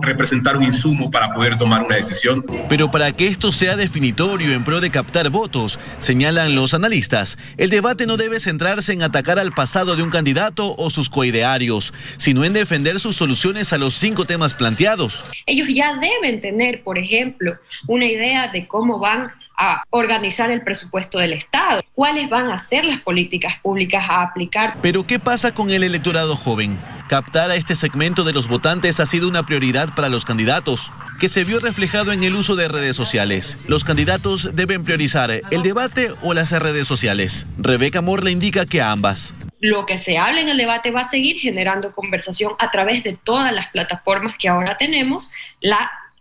representar un insumo para poder tomar una decisión. Pero para que esto sea definitorio en pro de captar votos, señalan los analistas, el debate no debe centrarse en atacar al pasado de un candidato o sus coidearios, sino en defender sus soluciones a los 5 temas planteados. Ellos ya deben tener, por ejemplo, una idea de cómo van a organizar el presupuesto del Estado, cuáles van a ser las políticas públicas a aplicar. Pero ¿qué pasa con el electorado joven? Captar a este segmento de los votantes ha sido una prioridad para los candidatos, que se vio reflejado en el uso de redes sociales. Los candidatos deben priorizar el debate o las redes sociales. Rebeca Morla indica que ambas. Lo que se habla en el debate va a seguir generando conversación a través de todas las plataformas que ahora tenemos,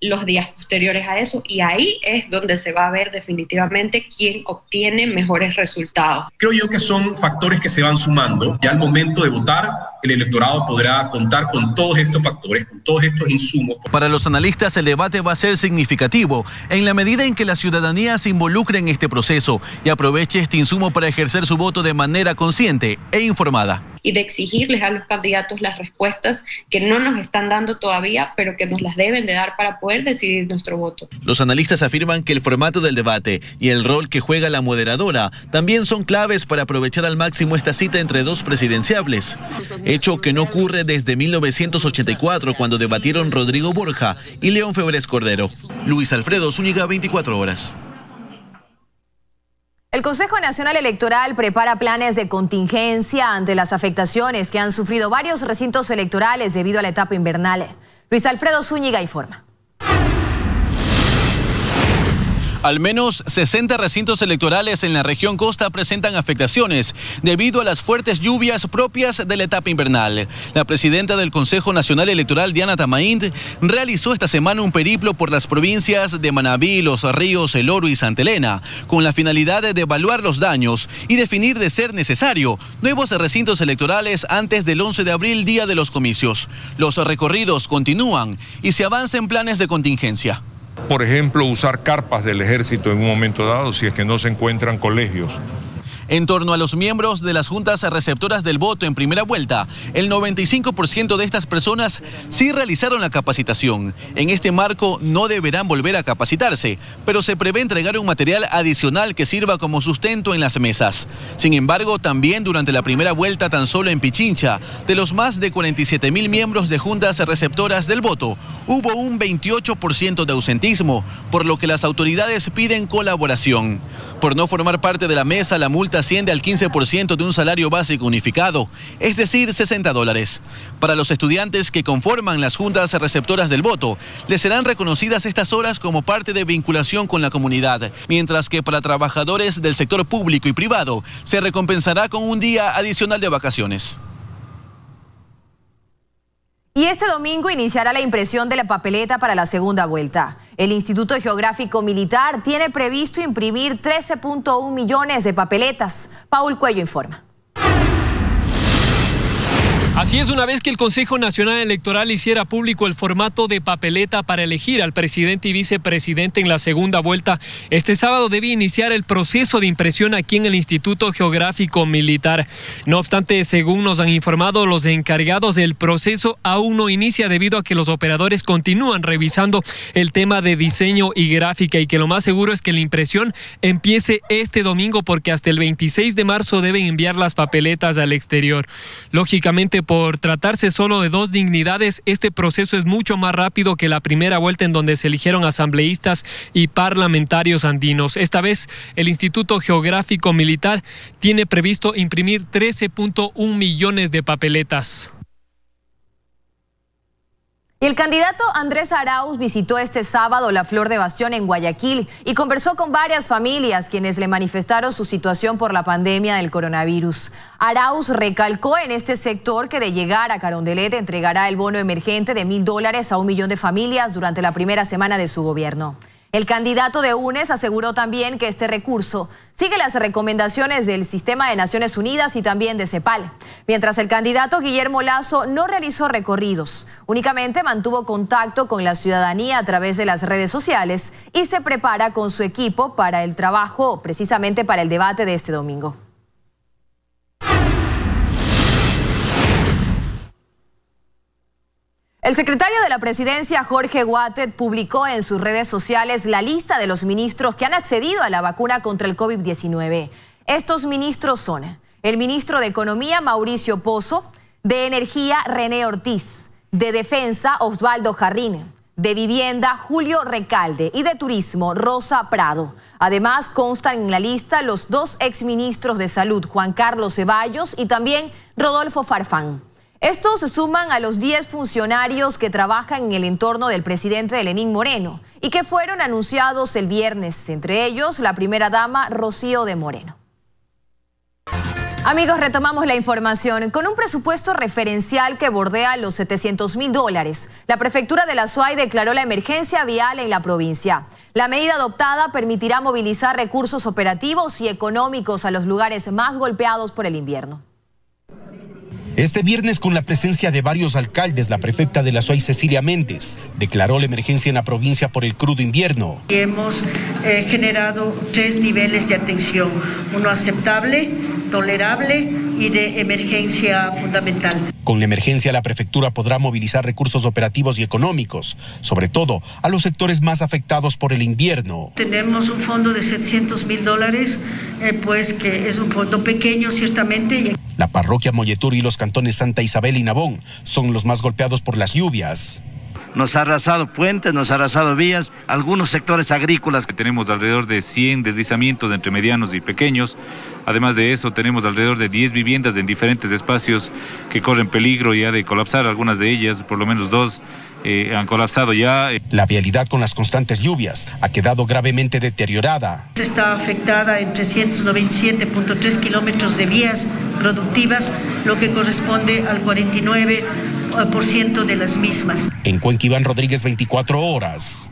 los días posteriores a eso, y ahí es donde se va a ver definitivamente quién obtiene mejores resultados. Creo yo que son factores que se van sumando. Ya al momento de votar, el electorado podrá contar con todos estos factores, con todos estos insumos. Para los analistas, el debate va a ser significativo en la medida en que la ciudadanía se involucre en este proceso y aproveche este insumo para ejercer su voto de manera consciente e informada. Y de exigirles a los candidatos las respuestas que no nos están dando todavía, pero que nos las deben de dar para poder decidir nuestro voto. Los analistas afirman que el formato del debate y el rol que juega la moderadora también son claves para aprovechar al máximo esta cita entre dos presidenciables, hecho que no ocurre desde 1984, cuando debatieron Rodrigo Borja y León Febres Cordero. Luis Alfredo Zúñiga, 24 horas. El Consejo Nacional Electoral prepara planes de contingencia ante las afectaciones que han sufrido varios recintos electorales debido a la etapa invernal. Luis Alfredo Zúñiga informa. Al menos 60 recintos electorales en la región costa presentan afectaciones debido a las fuertes lluvias propias de la etapa invernal. La presidenta del Consejo Nacional Electoral, Diana Tamaint, realizó esta semana un periplo por las provincias de Manabí, Los Ríos, El Oro y Santa Elena, con la finalidad de evaluar los daños y definir, de ser necesario, nuevos recintos electorales antes del 11 de abril, día de los comicios. Los recorridos continúan y se avanza en planes de contingencia. Por ejemplo, usar carpas del ejército en un momento dado si es que no se encuentran colegios. En torno a los miembros de las juntas receptoras del voto en primera vuelta, el 95% de estas personas sí realizaron la capacitación. En este marco no deberán volver a capacitarse, pero se prevé entregar un material adicional que sirva como sustento en las mesas. Sin embargo, también durante la primera vuelta, tan solo en Pichincha, de los más de 47.000 miembros de juntas receptoras del voto, hubo un 28% de ausentismo, por lo que las autoridades piden colaboración. Por no formar parte de la mesa, la multa asciende al 15% de un salario básico unificado, es decir, $60. Para los estudiantes que conforman las juntas receptoras del voto, les serán reconocidas estas horas como parte de vinculación con la comunidad, mientras que para trabajadores del sector público y privado se recompensará con un día adicional de vacaciones. Y este domingo iniciará la impresión de la papeleta para la segunda vuelta. El Instituto Geográfico Militar tiene previsto imprimir 13.1 millones de papeletas. Paul Cuello informa. Así es, una vez que el Consejo Nacional Electoral hiciera público el formato de papeleta para elegir al presidente y vicepresidente en la segunda vuelta, este sábado debe iniciar el proceso de impresión aquí en el Instituto Geográfico Militar. No obstante, según nos han informado los encargados del proceso, aún no inicia debido a que los operadores continúan revisando el tema de diseño y gráfica, y que lo más seguro es que la impresión empiece este domingo, porque hasta el 26 de marzo deben enviar las papeletas al exterior. Lógicamente, por tratarse solo de dos dignidades, este proceso es mucho más rápido que la primera vuelta, en donde se eligieron asambleístas y parlamentarios andinos. Esta vez, el Instituto Geográfico Militar tiene previsto imprimir 13.1 millones de papeletas. Y el candidato Andrés Arauz visitó este sábado la Flor de Bastión en Guayaquil y conversó con varias familias quienes le manifestaron su situación por la pandemia del coronavirus. Arauz recalcó en este sector que de llegar a Carondelet entregará el bono emergente de $1.000 a 1 millón de familias durante la primera semana de su gobierno. El candidato de UNES aseguró también que este recurso sigue las recomendaciones del Sistema de Naciones Unidas y también de CEPAL. Mientras el candidato Guillermo Lasso no realizó recorridos, únicamente mantuvo contacto con la ciudadanía a través de las redes sociales y se prepara con su equipo para el trabajo, precisamente para el debate de este domingo. El secretario de la Presidencia, Jorge Watted, publicó en sus redes sociales la lista de los ministros que han accedido a la vacuna contra el COVID-19. Estos ministros son el ministro de Economía, Mauricio Pozo, de Energía, René Ortiz, de Defensa, Osvaldo Jarrín, de Vivienda, Julio Recalde, y de Turismo, Rosa Prado. Además, constan en la lista los 2 exministros de Salud, Juan Carlos Ceballos y también Rodolfo Farfán. Estos se suman a los 10 funcionarios que trabajan en el entorno del presidente Lenín Moreno y que fueron anunciados el viernes, entre ellos la primera dama Rocío de Moreno. Amigos, retomamos la información. Con un presupuesto referencial que bordea los $700.000, la prefectura de La Suay declaró la emergencia vial en la provincia. La medida adoptada permitirá movilizar recursos operativos y económicos a los lugares más golpeados por el invierno. Este viernes, con la presencia de varios alcaldes, la prefecta de La Suay, Cecilia Méndez, declaró la emergencia en la provincia por el crudo invierno. Hemos generado 3 niveles de atención, uno aceptable, tolerable y de emergencia fundamental. Con la emergencia, la prefectura podrá movilizar recursos operativos y económicos, sobre todo a los sectores más afectados por el invierno. Tenemos un fondo de $700.000, pues que es un fondo pequeño, ciertamente. La parroquia Molleturo y los cantones Santa Isabel y Nabón son los más golpeados por las lluvias. Nos ha arrasado puentes, nos ha arrasado vías, algunos sectores agrícolas. Tenemos alrededor de 100 deslizamientos entre medianos y pequeños. Además de eso, tenemos alrededor de 10 viviendas en diferentes espacios que corren peligro ya de colapsar. Algunas de ellas, por lo menos 2, han colapsado ya. La vialidad con las constantes lluvias ha quedado gravemente deteriorada. Está afectada en 397.3 kilómetros de vías productivas, lo que corresponde al 49% de las mismas. En Cuenca, Iván Rodríguez, 24 horas.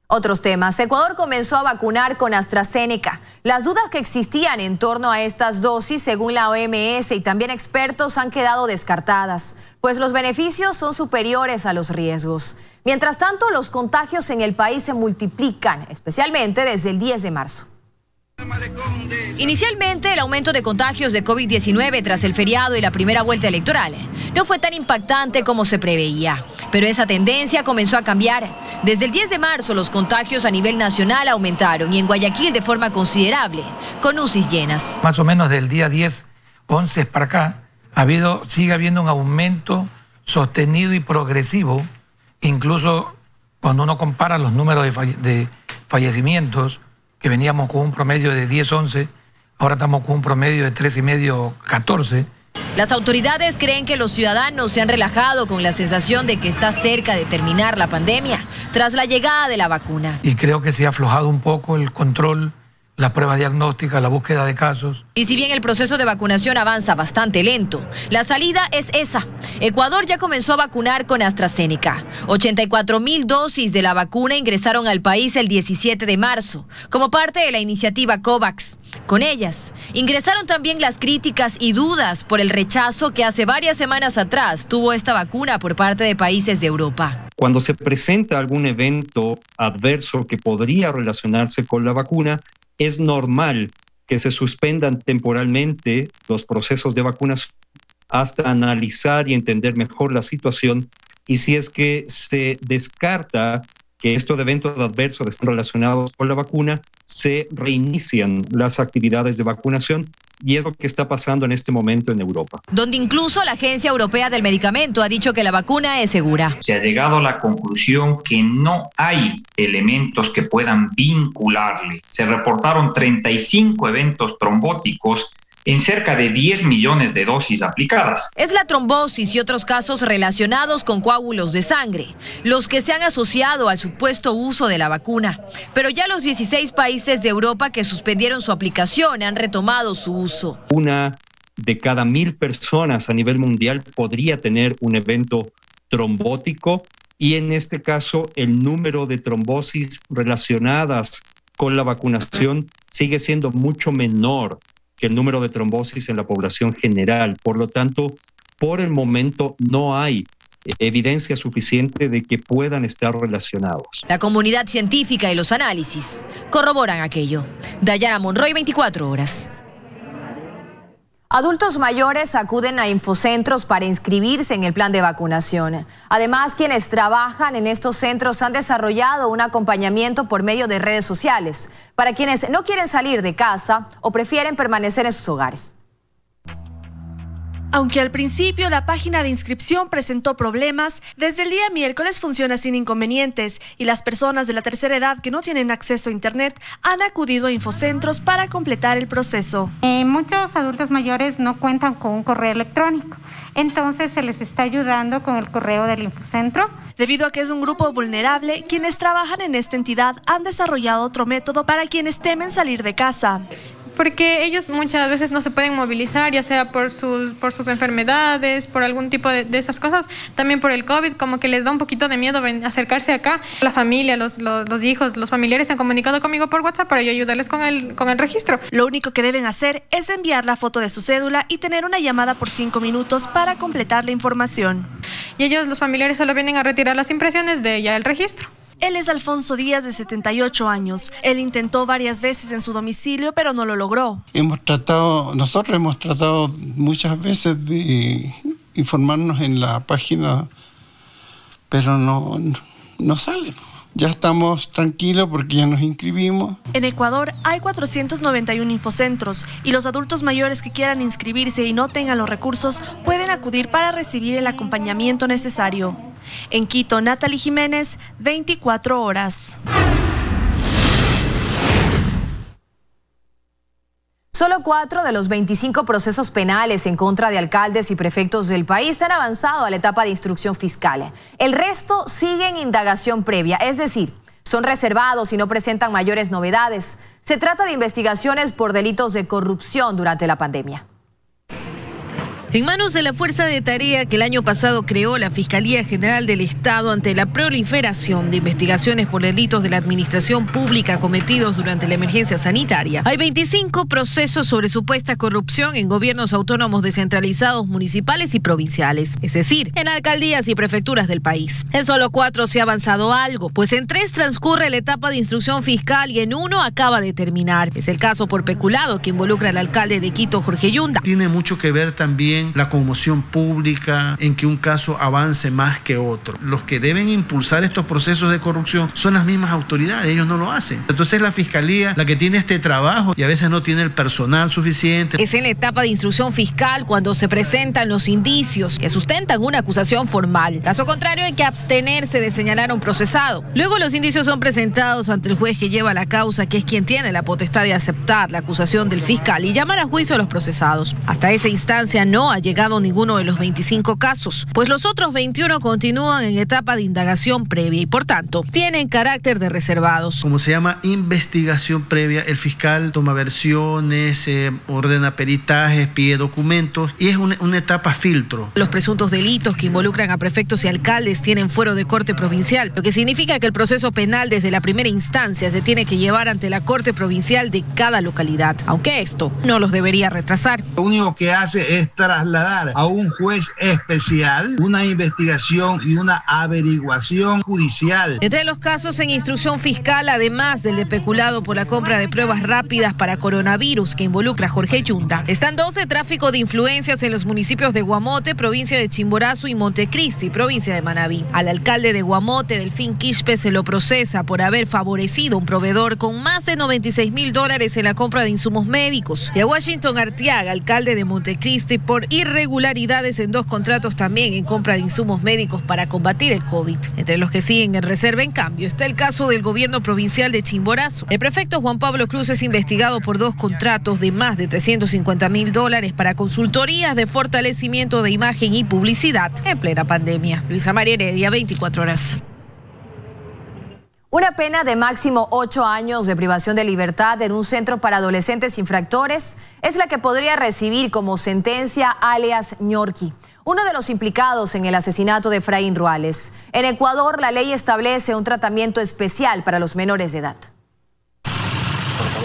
Otros temas. Ecuador comenzó a vacunar con AstraZeneca. Las dudas que existían en torno a estas dosis, según la OMS y también expertos, han quedado descartadas, pues los beneficios son superiores a los riesgos. Mientras tanto, los contagios en el país se multiplican, especialmente desde el 10 de marzo. Inicialmente, el aumento de contagios de COVID-19 tras el feriado y la primera vuelta electoral no fue tan impactante como se preveía, pero esa tendencia comenzó a cambiar. Desde el 10 de marzo, los contagios a nivel nacional aumentaron y en Guayaquil de forma considerable, con UCIs llenas. Más o menos del día 10, 11 para acá, sigue habiendo un aumento sostenido y progresivo, incluso cuando uno compara los números de fallecimientos, que veníamos con un promedio de 10, 11, ahora estamos con un promedio de 13,5, 14. Las autoridades creen que los ciudadanos se han relajado con la sensación de que está cerca de terminar la pandemia tras la llegada de la vacuna. Y creo que se ha aflojado un poco el control, la prueba diagnóstica, la búsqueda de casos. Y si bien el proceso de vacunación avanza bastante lento, la salida es esa. Ecuador ya comenzó a vacunar con AstraZeneca. 84,000 dosis de la vacuna ingresaron al país el 17 de marzo, como parte de la iniciativa COVAX. Con ellas, ingresaron también las críticas y dudas por el rechazo que hace varias semanas atrás tuvo esta vacuna por parte de países de Europa. Cuando se presenta algún evento adverso que podría relacionarse con la vacuna, es normal que se suspendan temporalmente los procesos de vacunación hasta analizar y entender mejor la situación, y si es que se descarta que estos eventos adversos estén relacionados con la vacuna, se reinician las actividades de vacunación, y es lo que está pasando en este momento en Europa. Donde incluso la Agencia Europea del Medicamento ha dicho que la vacuna es segura. Se ha llegado a la conclusión que no hay elementos que puedan vincularle. Se reportaron 35 eventos trombóticos en cerca de 10 millones de dosis aplicadas. Es la trombosis y otros casos relacionados con coágulos de sangre los que se han asociado al supuesto uso de la vacuna. Pero ya los 16 países de Europa que suspendieron su aplicación han retomado su uso. 1 de cada 1,000 personas a nivel mundial podría tener un evento trombótico, y en este caso el número de trombosis relacionadas con la vacunación sigue siendo mucho menor que el número de trombosis en la población general. Por lo tanto, por el momento no hay evidencia suficiente de que puedan estar relacionados. La comunidad científica y los análisis corroboran aquello. Dayana Monroy, 24 horas. Adultos mayores acuden a infocentros para inscribirse en el plan de vacunación. Además, quienes trabajan en estos centros han desarrollado un acompañamiento por medio de redes sociales para quienes no quieren salir de casa o prefieren permanecer en sus hogares. Aunque al principio la página de inscripción presentó problemas, desde el día miércoles funciona sin inconvenientes y las personas de la tercera edad que no tienen acceso a internet han acudido a infocentros para completar el proceso. Muchos adultos mayores no cuentan con un correo electrónico, entonces se les está ayudando con el correo del infocentro. Debido a que es un grupo vulnerable, quienes trabajan en esta entidad han desarrollado otro método para quienes temen salir de casa. Porque ellos muchas veces no se pueden movilizar, ya sea por sus enfermedades, por algún tipo de esas cosas, también por el COVID, como que les da un poquito de miedo acercarse acá. La familia, los hijos, los familiares se han comunicado conmigo por WhatsApp para yo ayudarles con el registro. Lo único que deben hacer es enviar la foto de su cédula y tener una llamada por 5 minutos para completar la información. Y ellos, los familiares, solo vienen a retirar las impresiones de ya el registro. Él es Alfonso Díaz, de 78 años. Él intentó varias veces en su domicilio, pero no lo logró. Nosotros hemos tratado muchas veces de informarnos en la página, pero no sale. Ya estamos tranquilos porque ya nos inscribimos. En Ecuador hay 491 infocentros y los adultos mayores que quieran inscribirse y no tengan los recursos pueden acudir para recibir el acompañamiento necesario. En Quito, Natalie Jiménez, 24 horas. Solo 4 de los 25 procesos penales en contra de alcaldes y prefectos del país han avanzado a la etapa de instrucción fiscal. El resto sigue en indagación previa, es decir, son reservados y no presentan mayores novedades. Se trata de investigaciones por delitos de corrupción durante la pandemia. En manos de la fuerza de tarea que el año pasado creó la Fiscalía General del Estado ante la proliferación de investigaciones por delitos de la administración pública cometidos durante la emergencia sanitaria, hay 25 procesos sobre supuesta corrupción en gobiernos autónomos descentralizados municipales y provinciales, es decir, en alcaldías y prefecturas del país. En solo 4 se ha avanzado algo, pues en 3 transcurre la etapa de instrucción fiscal y en 1 acaba de terminar. Es el caso por peculado que involucra al alcalde de Quito, Jorge Yunda. Tiene mucho que ver también la conmoción pública en que un caso avance más que otro. Los que deben impulsar estos procesos de corrupción son las mismas autoridades, ellos no lo hacen. Entonces la Fiscalía la que tiene este trabajo y a veces no tiene el personal suficiente. Es en la etapa de instrucción fiscal cuando se presentan los indicios que sustentan una acusación formal. Caso contrario, hay que abstenerse de señalar a un procesado. Luego los indicios son presentados ante el juez que lleva la causa, que es quien tiene la potestad de aceptar la acusación del fiscal y llamar a juicio a los procesados. Hasta esa instancia no ha llegado ninguno de los 25 casos, pues los otros 21 continúan en etapa de indagación previa y por tanto tienen carácter de reservados. Como se llama investigación previa, el fiscal toma versiones, ordena peritajes, pide documentos y es una etapa filtro. Los presuntos delitos que involucran a prefectos y alcaldes tienen fuero de corte provincial, lo que significa que el proceso penal desde la primera instancia se tiene que llevar ante la corte provincial de cada localidad, aunque esto no los debería retrasar. Lo único que hace es trasladar a un juez especial una investigación y una averiguación judicial. Entre los casos en instrucción fiscal, además del de peculado por la compra de pruebas rápidas para coronavirus que involucra a Jorge Yunda, están 2 de tráfico de influencias en los municipios de Guamote, provincia de Chimborazo, y Montecristi, provincia de Manabí. Al alcalde de Guamote, Delfín Quispe, se lo procesa por haber favorecido a un proveedor con más de $96.000 en la compra de insumos médicos. Y a Washington Arteaga, alcalde de Montecristi, por irregularidades en 2 contratos también en compra de insumos médicos para combatir el COVID. Entre los que siguen en reserva, en cambio, está el caso del gobierno provincial de Chimborazo. El prefecto Juan Pablo Cruz es investigado por 2 contratos de más de $350.000 para consultorías de fortalecimiento de imagen y publicidad en plena pandemia. Luisa María Heredia, 24 horas. Una pena de máximo 8 años de privación de libertad en un centro para adolescentes infractores es la que podría recibir como sentencia alias Ñorqui, uno de los implicados en el asesinato de Efraín Ruales. En Ecuador, la ley establece un tratamiento especial para los menores de edad.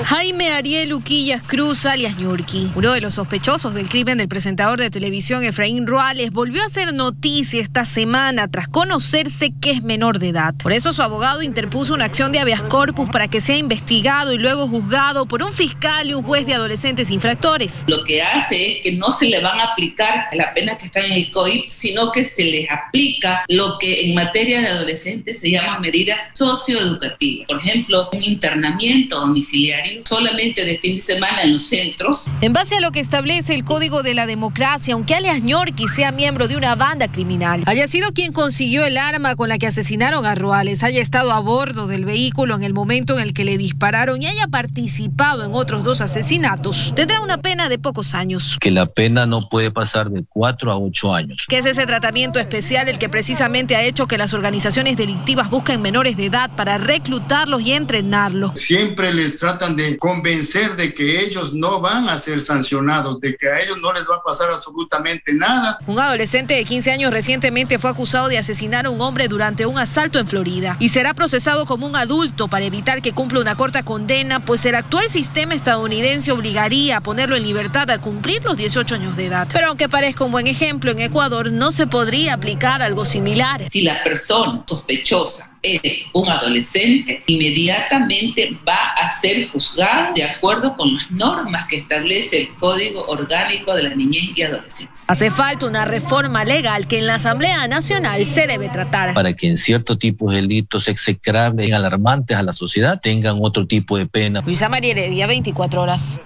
Jaime Ariel Uquillas Cruz, alias Ñurqui, uno de los sospechosos del crimen del presentador de televisión Efraín Ruales, volvió a hacer noticia esta semana tras conocerse que es menor de edad. Por eso su abogado interpuso una acción de habeas corpus para que sea investigado y luego juzgado por un fiscal y un juez de adolescentes infractores. Lo que hace es que no se le van a aplicar las penas que están en el COIP, sino que se les aplica lo que en materia de adolescentes se llaman medidas socioeducativas. Por ejemplo, un internamiento domiciliario solamente de fin de semana en los centros. En base a lo que establece el Código de la Democracia, aunque alias Ñurqui sea miembro de una banda criminal, haya sido quien consiguió el arma con la que asesinaron a Ruales, haya estado a bordo del vehículo en el momento en el que le dispararon y haya participado en otros 2 asesinatos, tendrá una pena de pocos años. Que la pena no puede pasar de 4 a 8 años. Que es ese tratamiento especial el que precisamente ha hecho que las organizaciones delictivas busquen menores de edad para reclutarlos y entrenarlos. Siempre les tratan de convencer de que ellos no van a ser sancionados, de que a ellos no les va a pasar absolutamente nada. Un adolescente de 15 años recientemente fue acusado de asesinar a un hombre durante un asalto en Florida y será procesado como un adulto para evitar que cumpla una corta condena, pues el actual sistema estadounidense obligaría a ponerlo en libertad al cumplir los 18 años de edad. Pero aunque parezca un buen ejemplo, en Ecuador no se podría aplicar algo similar. Si la persona sospechosa es un adolescente, inmediatamente va a ser juzgado de acuerdo con las normas que establece el Código Orgánico de la Niñez y Adolescencia. Hace falta una reforma legal que en la Asamblea Nacional se debe tratar. Para que en cierto tipo de delitos execrables y alarmantes a la sociedad tengan otro tipo de pena. Luisa María Heredia, 24 horas.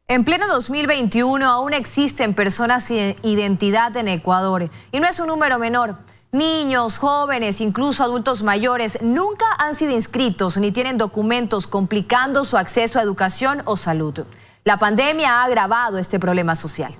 En pleno 2021 aún existen personas sin identidad en Ecuador y no es un número menor. Niños, jóvenes, incluso adultos mayores nunca han sido inscritos ni tienen documentos, complicando su acceso a educación o salud. La pandemia ha agravado este problema social.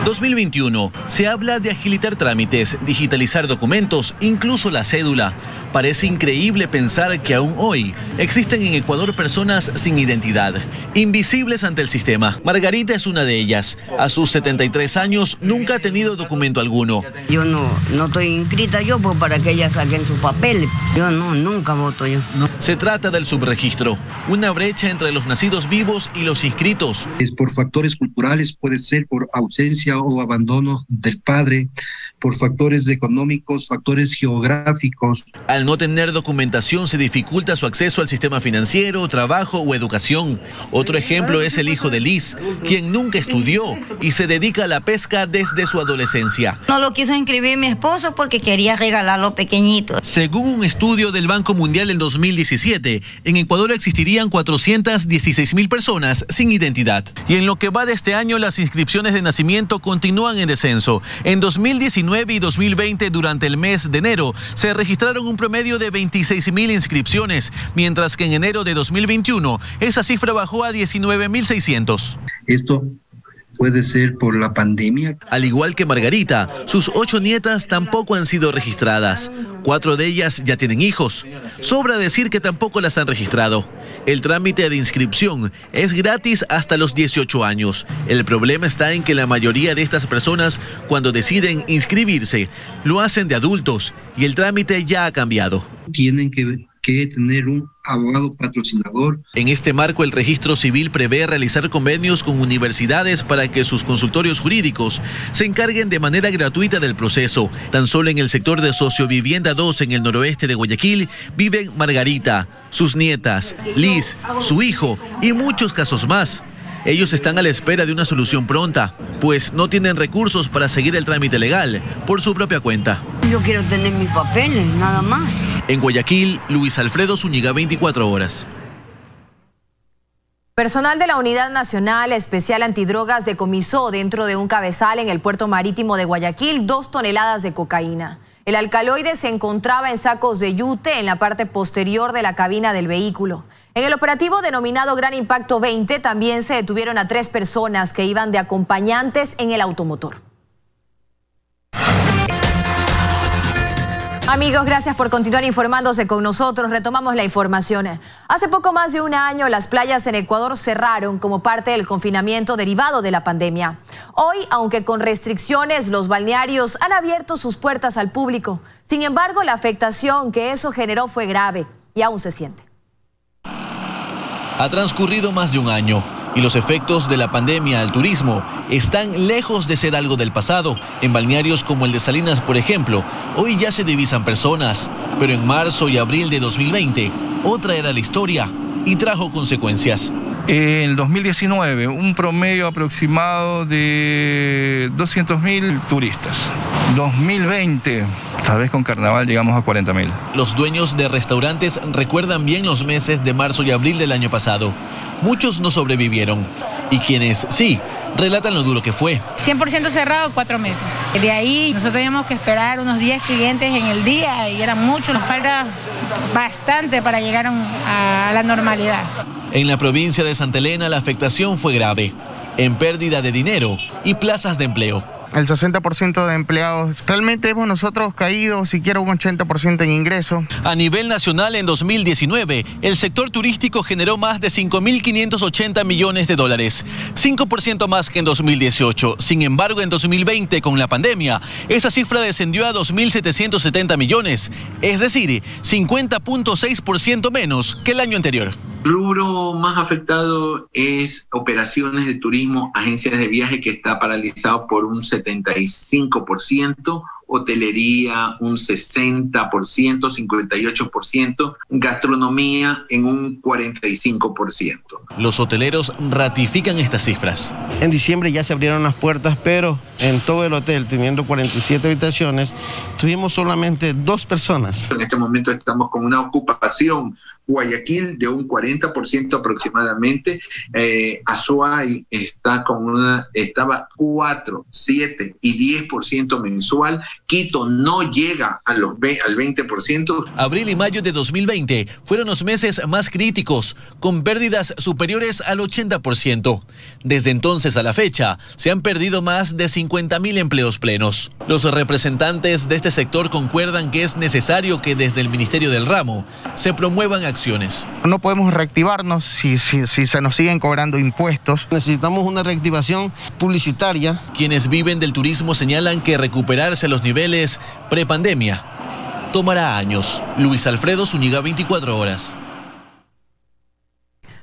2021. Se habla de agilitar trámites, digitalizar documentos, incluso la cédula. Parece increíble pensar que aún hoy existen en Ecuador personas sin identidad, invisibles ante el sistema. Margarita es una de ellas. A sus 73 años nunca ha tenido documento alguno. Yo no estoy inscrita pues para que ellas saquen sus papeles. Yo nunca voto yo. Se trata del subregistro, una brecha entre los nacidos vivos y los inscritos. Es por factores culturales, puede ser por ausencia o abandono del padre, por factores económicos, factores geográficos. Al no tener documentación se dificulta su acceso al sistema financiero, trabajo o educación. Otro ejemplo es el hijo de Liz, quien nunca estudió y se dedica a la pesca desde su adolescencia. No lo quiso inscribir mi esposo porque quería regalarlo pequeñito. Según un estudio del Banco Mundial en 2017, en Ecuador existirían 416.000 personas sin identidad. Y en lo que va de este año, las inscripciones de nacimiento continúan en descenso. En 2019 y 2020, durante el mes de enero, se registraron un promedio de 26.000 inscripciones, mientras que en enero de 2021 esa cifra bajó a 19.600. Esto puede ser por la pandemia. Al igual que Margarita, sus 8 nietas tampoco han sido registradas. 4 de ellas ya tienen hijos. Sobra decir que tampoco las han registrado. El trámite de inscripción es gratis hasta los 18 años. El problema está en que la mayoría de estas personas, cuando deciden inscribirse, lo hacen de adultos y el trámite ya ha cambiado. Tienen que tener un abogado patrocinador. En este marco, el registro civil prevé realizar convenios con universidades para que sus consultorios jurídicos se encarguen de manera gratuita del proceso. Tan solo en el sector de Sociovivienda 2, en el noroeste de Guayaquil, viven Margarita, sus nietas, Liz, su hijo y muchos casos más. Ellos están a la espera de una solución pronta, pues no tienen recursos para seguir el trámite legal por su propia cuenta. Yo quiero tener mis papeles, nada más. En Guayaquil, Luis Alfredo Zúñiga, 24 horas. Personal de la Unidad Nacional Especial Antidrogas decomisó dentro de un cabezal en el puerto marítimo de Guayaquil 2 toneladas de cocaína. El alcaloide se encontraba en sacos de yute en la parte posterior de la cabina del vehículo. En el operativo denominado Gran Impacto 20 también se detuvieron a 3 personas que iban de acompañantes en el automotor. Amigos, gracias por continuar informándose con nosotros. Retomamos la información. Hace poco más de un año, las playas en Ecuador cerraron como parte del confinamiento derivado de la pandemia. Hoy, aunque con restricciones, los balnearios han abierto sus puertas al público. Sin embargo, la afectación que eso generó fue grave y aún se siente. Ha transcurrido más de un año y los efectos de la pandemia al turismo están lejos de ser algo del pasado. En balnearios como el de Salinas, por ejemplo, hoy ya se divisan personas, pero en marzo y abril de 2020, otra era la historia y trajo consecuencias. En 2019, un promedio aproximado de 200.000 turistas. 2020, tal vez con carnaval llegamos a 40.000. Los dueños de restaurantes recuerdan bien los meses de marzo y abril del año pasado. Muchos no sobrevivieron y quienes sí, relatan lo duro que fue. 100% cerrado 4 meses. De ahí nosotros teníamos que esperar unos 10 clientes en el día y eran muchos, nos falta bastante para llegar a la normalidad. En la provincia de Santa Elena la afectación fue grave, en pérdida de dinero y plazas de empleo. El 60% de empleados, realmente hemos nosotros caído siquiera un 80% en ingresos. A nivel nacional en 2019, el sector turístico generó más de 5.580 millones de dólares, 5% más que en 2018. Sin embargo, en 2020, con la pandemia, esa cifra descendió a 2.770 millones, es decir, 50.6% menos que el año anterior. El rubro más afectado es operaciones de turismo, agencias de viaje, que está paralizado por un 75%, hotelería un 60%, 58%, gastronomía en un 45%. Los hoteleros ratifican estas cifras. En diciembre ya se abrieron las puertas, pero en todo el hotel, teniendo 47 habitaciones, tuvimos solamente 2 personas. En este momento estamos con una ocupación Guayaquil de un 40% aproximadamente. Azuay estaba 4, 7 y 10% mensual. Quito no llega al 20%. Abril y mayo de 2020 fueron los meses más críticos, con pérdidas superiores al 80%. Desde entonces a la fecha, se han perdido más de 50.000 empleos plenos. Los representantes de este sector concuerdan que es necesario que desde el Ministerio del Ramo se promuevan acciones. No podemos reactivarnos si se nos siguen cobrando impuestos. Necesitamos una reactivación publicitaria. Quienes viven del turismo señalan que recuperarse a los niveles prepandemia tomará años. Luis Alfredo Zúñiga, 24 horas.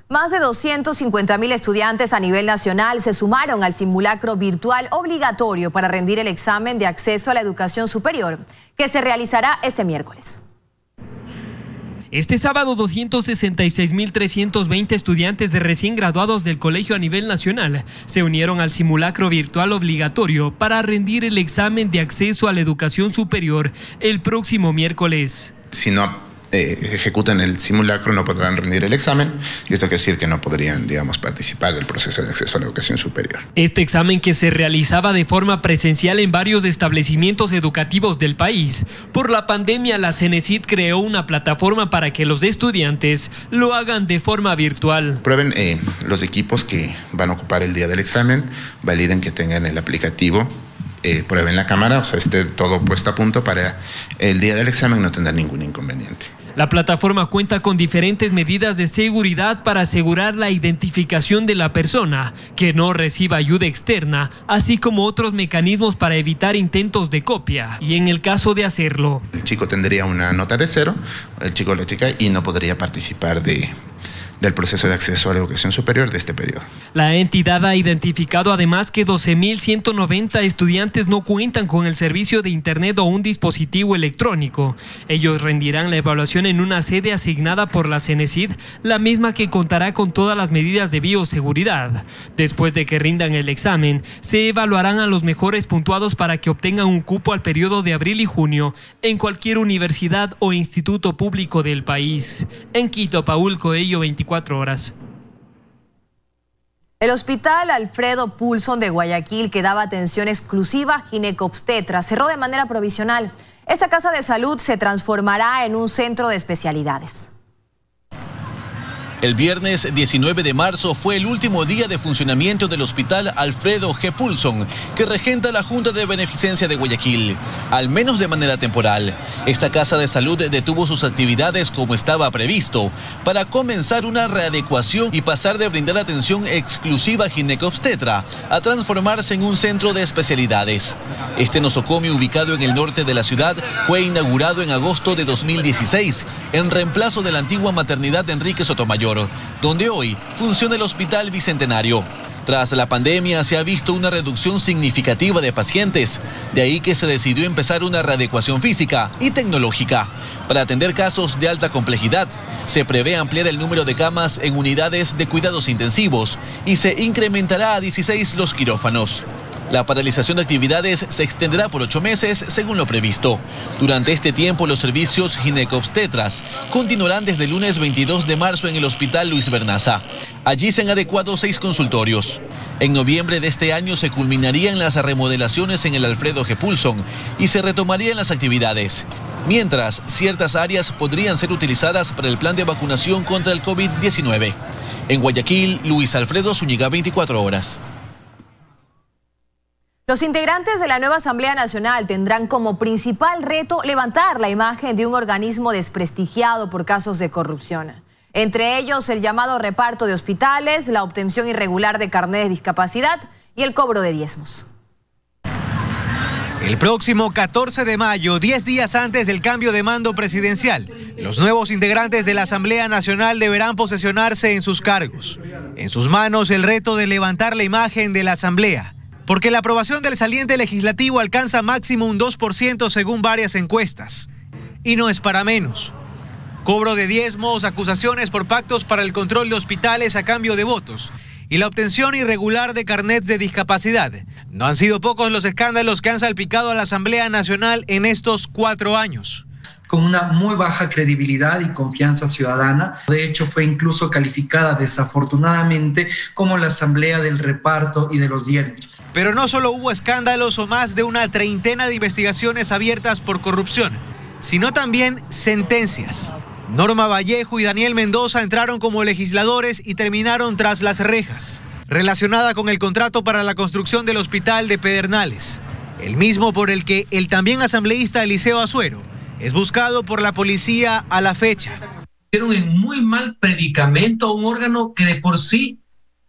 Más de 250.000 estudiantes a nivel nacional se sumaron al simulacro virtual obligatorio para rendir el examen de acceso a la educación superior, que se realizará este miércoles. Este sábado, 266.320 estudiantes de recién graduados del colegio a nivel nacional se unieron al simulacro virtual obligatorio para rendir el examen de acceso a la educación superior el próximo miércoles. Si no ejecutan el simulacro, no podrán rendir el examen, y esto quiere decir que no podrían, participar del proceso de acceso a la educación superior. Este examen, que se realizaba de forma presencial en varios establecimientos educativos del país, por la pandemia la CENESID creó una plataforma para que los estudiantes lo hagan de forma virtual. Prueben los equipos que van a ocupar el día del examen, validen que tengan el aplicativo, prueben la cámara, esté todo puesto a punto para el día del examen no tener ningún inconveniente. La plataforma cuenta con diferentes medidas de seguridad para asegurar la identificación de la persona que no reciba ayuda externa, así como otros mecanismos para evitar intentos de copia. Y en el caso de hacerlo, el chico tendría una nota de 0, el chico o la chica, y no podría participar del proceso de acceso a la educación superior de este periodo. La entidad ha identificado además que 12.190 estudiantes no cuentan con el servicio de internet o un dispositivo electrónico. Ellos rendirán la evaluación en una sede asignada por la CENESID, la misma que contará con todas las medidas de bioseguridad. Después de que rindan el examen, se evaluarán a los mejores puntuados para que obtengan un cupo al periodo de abril y junio en cualquier universidad o instituto público del país. En Quito, Paul Coello, 24 horas. El Hospital Alfredo Poulson de Guayaquil, que daba atención exclusiva ginecobstetra, cerró de manera provisional. Esta casa de salud se transformará en un centro de especialidades. El viernes 19 de marzo fue el último día de funcionamiento del Hospital Alfredo G. Poulson, que regenta la Junta de Beneficencia de Guayaquil, al menos de manera temporal. Esta casa de salud detuvo sus actividades como estaba previsto, para comenzar una readecuación y pasar de brindar atención exclusiva ginecobstetra a transformarse en un centro de especialidades. Este nosocomio, ubicado en el norte de la ciudad, fue inaugurado en agosto de 2016, en reemplazo de la antigua maternidad de Enrique Sotomayor. Mayor, donde hoy funciona el Hospital Bicentenario. Tras la pandemia se ha visto una reducción significativa de pacientes, de ahí que se decidió empezar una readecuación física y tecnológica. Para atender casos de alta complejidad, se prevé ampliar el número de camas en unidades de cuidados intensivos y se incrementará a 16 los quirófanos. La paralización de actividades se extenderá por 8 meses, según lo previsto. Durante este tiempo, los servicios ginecobstetras continuarán desde el lunes 22 de marzo en el Hospital Luis Bernaza. Allí se han adecuado 6 consultorios. En noviembre de este año se culminarían las remodelaciones en el Alfredo G. Poulson y se retomarían las actividades. Mientras, ciertas áreas podrían ser utilizadas para el plan de vacunación contra el COVID-19. En Guayaquil, Luis Alfredo Zúñiga, 24 horas. Los integrantes de la nueva Asamblea Nacional tendrán como principal reto levantar la imagen de un organismo desprestigiado por casos de corrupción. Entre ellos, el llamado reparto de hospitales, la obtención irregular de carnet de discapacidad y el cobro de diezmos. El próximo 14 de mayo, 10 días antes del cambio de mando presidencial, los nuevos integrantes de la Asamblea Nacional deberán posesionarse en sus cargos. En sus manos el reto de levantar la imagen de la Asamblea, porque la aprobación del saliente legislativo alcanza máximo un 2% según varias encuestas. Y no es para menos. Cobro de diezmos, acusaciones por pactos para el control de hospitales a cambio de votos y la obtención irregular de carnets de discapacidad. No han sido pocos los escándalos que han salpicado a la Asamblea Nacional en estos 4 años. Con una muy baja credibilidad y confianza ciudadana. De hecho, fue incluso calificada desafortunadamente como la Asamblea del reparto y de los diezmos. Pero no solo hubo escándalos o más de una treintena de investigaciones abiertas por corrupción, sino también sentencias. Norma Vallejo y Daniel Mendoza entraron como legisladores y terminaron tras las rejas, relacionada con el contrato para la construcción del hospital de Pedernales, el mismo por el que el también asambleísta Eliseo Azuero es buscado por la policía a la fecha. Hicieron en muy mal predicamento a un órgano que de por sí,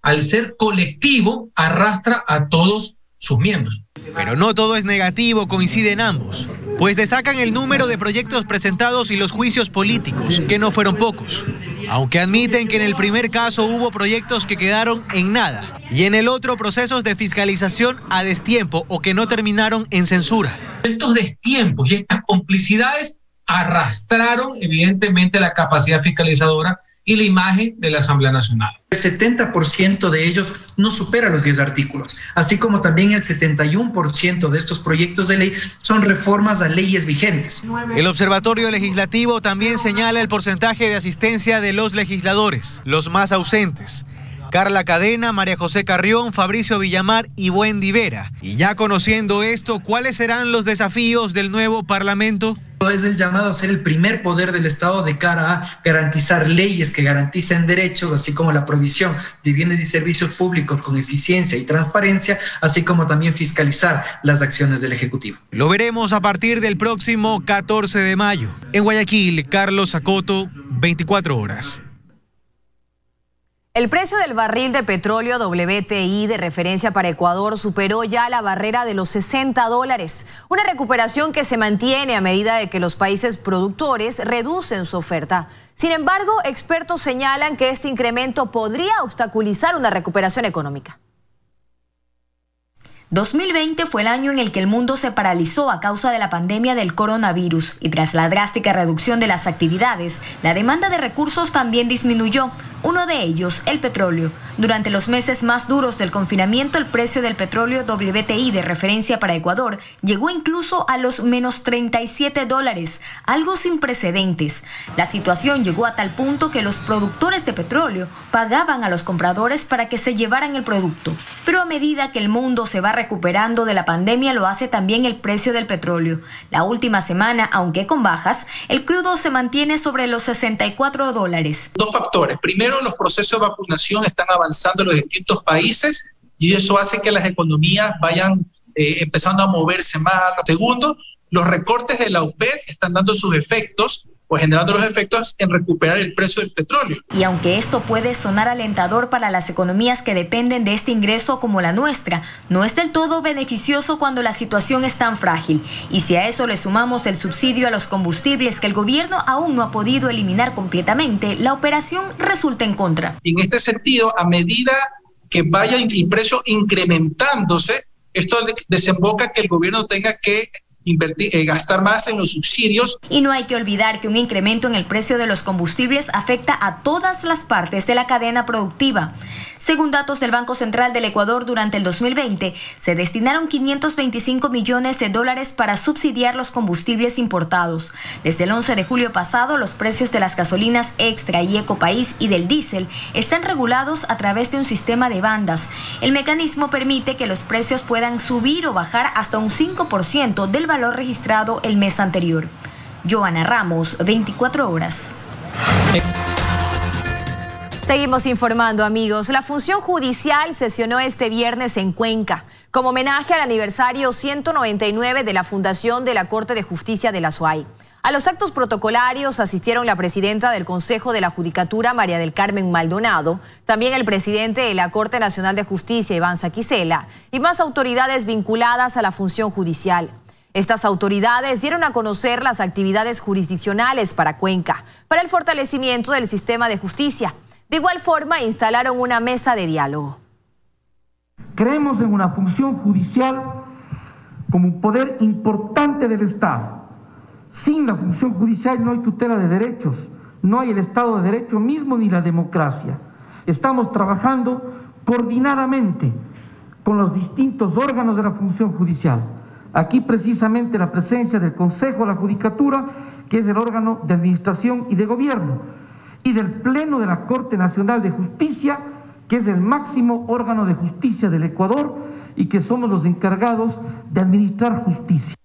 al ser colectivo, arrastra a todos sus miembros. Pero no todo es negativo, coinciden ambos, pues destacan el número de proyectos presentados y los juicios políticos, que no fueron pocos, aunque admiten que en el primer caso hubo proyectos que quedaron en nada y en el otro procesos de fiscalización a destiempo o que no terminaron en censura. Estos destiempos y estas complicidades arrastraron evidentemente la capacidad fiscalizadora y la imagen de la Asamblea Nacional. El 70% de ellos no supera los 10 artículos, así como también el 71% de estos proyectos de ley son reformas a leyes vigentes. El Observatorio Legislativo también señala el porcentaje de asistencia de los legisladores, los más ausentes. Carla Cadena, María José Carrión, Fabricio Villamar y Wendy Vera. Y ya conociendo esto, ¿cuáles serán los desafíos del nuevo Parlamento? Es el llamado a ser el primer poder del Estado de cara a garantizar leyes que garanticen derechos, así como la provisión de bienes y servicios públicos con eficiencia y transparencia, así como también fiscalizar las acciones del Ejecutivo. Lo veremos a partir del próximo 14 de mayo. En Guayaquil, Carlos Zacoto, 24 horas. El precio del barril de petróleo WTI de referencia para Ecuador superó ya la barrera de los $60, una recuperación que se mantiene a medida de que los países productores reducen su oferta. Sin embargo, expertos señalan que este incremento podría obstaculizar una recuperación económica. 2020 fue el año en el que el mundo se paralizó a causa de la pandemia del coronavirus y tras la drástica reducción de las actividades, la demanda de recursos también disminuyó. Uno de ellos, el petróleo. Durante los meses más duros del confinamiento, el precio del petróleo WTI de referencia para Ecuador llegó incluso a los menos $37, algo sin precedentes. La situación llegó a tal punto que los productores de petróleo pagaban a los compradores para que se llevaran el producto. Pero a medida que el mundo se va recuperando de la pandemia, lo hace también el precio del petróleo. La última semana, aunque con bajas, el crudo se mantiene sobre los $64. Dos factores. Primero, los procesos de vacunación están avanzando en los distintos países y eso hace que las economías vayan empezando a moverse más. Segundo, los recortes de la OPEP están dando sus efectos pues generando los efectos en recuperar el precio del petróleo. Y aunque esto puede sonar alentador para las economías que dependen de este ingreso como la nuestra, no es del todo beneficioso cuando la situación es tan frágil. Y si a eso le sumamos el subsidio a los combustibles que el gobierno aún no ha podido eliminar completamente, la operación resulta en contra. En este sentido, a medida que vaya el precio incrementándose, esto desemboca que el gobierno tenga que gastar más en los subsidios. Y no hay que olvidar que un incremento en el precio de los combustibles afecta a todas las partes de la cadena productiva. Según datos del Banco Central del Ecuador, durante el 2020 se destinaron $525 millones para subsidiar los combustibles importados. Desde el 11 de julio pasado, los precios de las gasolinas Extra y Ecopaís y del diésel están regulados a través de un sistema de bandas. El mecanismo permite que los precios puedan subir o bajar hasta un 5% del valor registrado el mes anterior. Joana Ramos, 24 horas. Seguimos informando, amigos. La función judicial sesionó este viernes en Cuenca como homenaje al aniversario 199 de la fundación de la Corte de Justicia de la SUAY. A los actos protocolarios asistieron la presidenta del Consejo de la Judicatura, María del Carmen Maldonado, también el presidente de la Corte Nacional de Justicia, Iván Saquicela, y más autoridades vinculadas a la función judicial. Estas autoridades dieron a conocer las actividades jurisdiccionales para Cuenca, para el fortalecimiento del sistema de justicia. De igual forma, instalaron una mesa de diálogo. Creemos en una función judicial como un poder importante del Estado. Sin la función judicial no hay tutela de derechos, no hay el Estado de Derecho mismo ni la democracia. Estamos trabajando coordinadamente con los distintos órganos de la función judicial. Aquí precisamente la presencia del Consejo de la Judicatura, que es el órgano de administración y de gobierno, y del Pleno de la Corte Nacional de Justicia, que es el máximo órgano de justicia del Ecuador y que somos los encargados de administrar justicia.